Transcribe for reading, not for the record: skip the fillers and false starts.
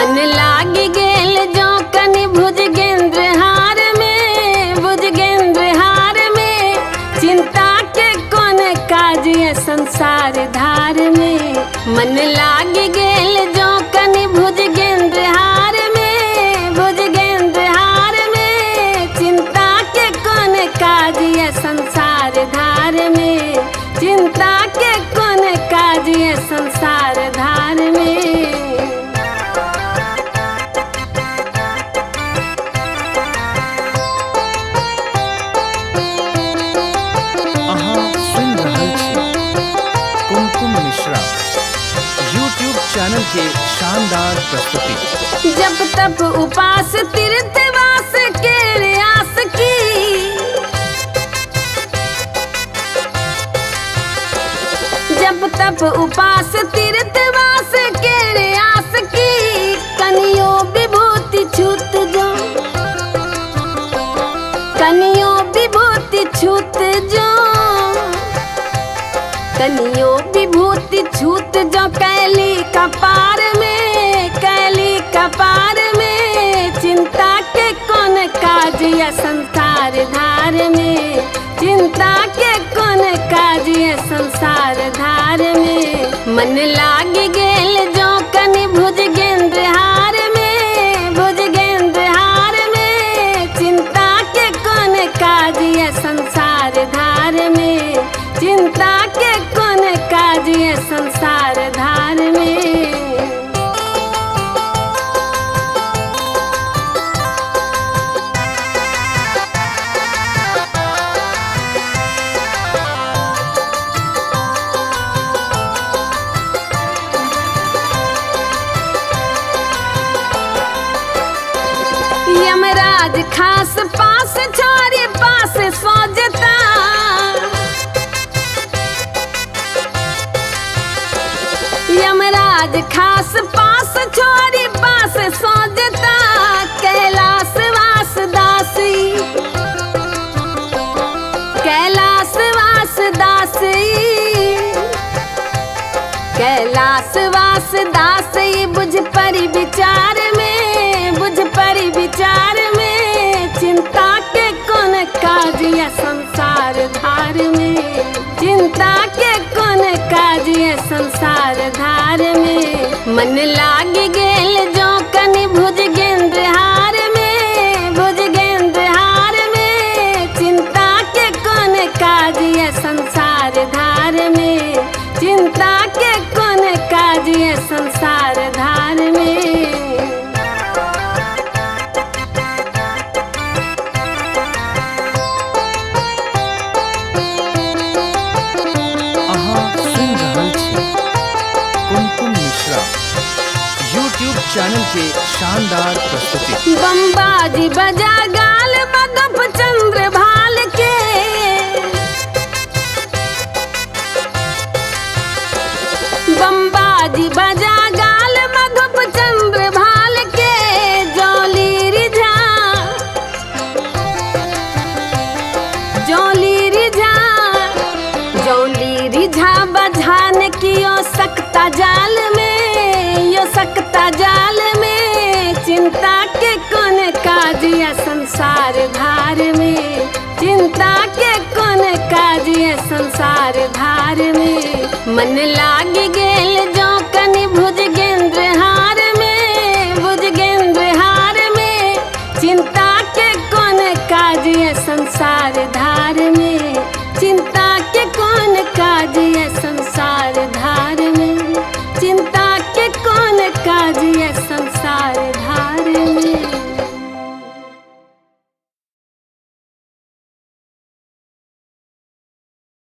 मन लाग गेल जो कनि भुजगेंद्र हार में चिंता के कौन काज है संसार धार में। मन लाग गेल जो कनि भुजगेंद्र हार में चिंता के कौन काज है संसार धार में। चिंता के कौन काज है संसार धार में। यूट्यूब चैनल के शानदार प्रस्तुति। जब तब उपास तीर्थवास के रियास की, जब तब उपास तीर्थवास के रियास की कनियों विभूति छूत जो, कनियों विभूति छूत जो, कनियों विभूति छूत जो कैली कपार में, कैली कपार में चिंता के कौन काज है संसार धार में। चिंता के कौन काज है संसार धार में। मन लाग गेल जो कनि भुजगेंद्र हार में, भुजगेंद्र हार में चिंता के कौन काज है संसार धार में। चिंता के कौन काज है संसार धार में। यमराज खास पास छोरी पास सोजता, यमराज खास पास छोरी पास सोजता कैलाश वास दासी, कैलाश वास दासी, कैलाश वास दासी बुझ परि विचार में, बुझ परि विचार में चिंता के कौन काज है संसार धार में। चिंता के कौन काज है संसार धार में। मन लाग गेल जो कनि भुजगेंद्र हार में, भुजगेंद्र हार में चिंता के कौन काज है संसार धार में। चिंता के कौन काज है संसार धार में। यूट्यूब चैनल के शानदार प्रस्तुति। बम्बाजी बजा गाल मधुप चंद्र भाल के, बम्बाजी बजा गाल मधुप चंद्र भाल के जोली रिझा, जोली रिझा, जोली रिझा बझान कियो सकता जाल में, यो सकता जाल में चिंता के कौन काज है संसार धार में। चिंता के कौन काज है संसार धार में। मन लाग गेल जो कनि भुजगेंद्र हार में, भुजगेंद्र हार में चिंता के कौन काज है संसार धार में। चिंता के कौन काज है संसार धार में। चिंता के कौन काज है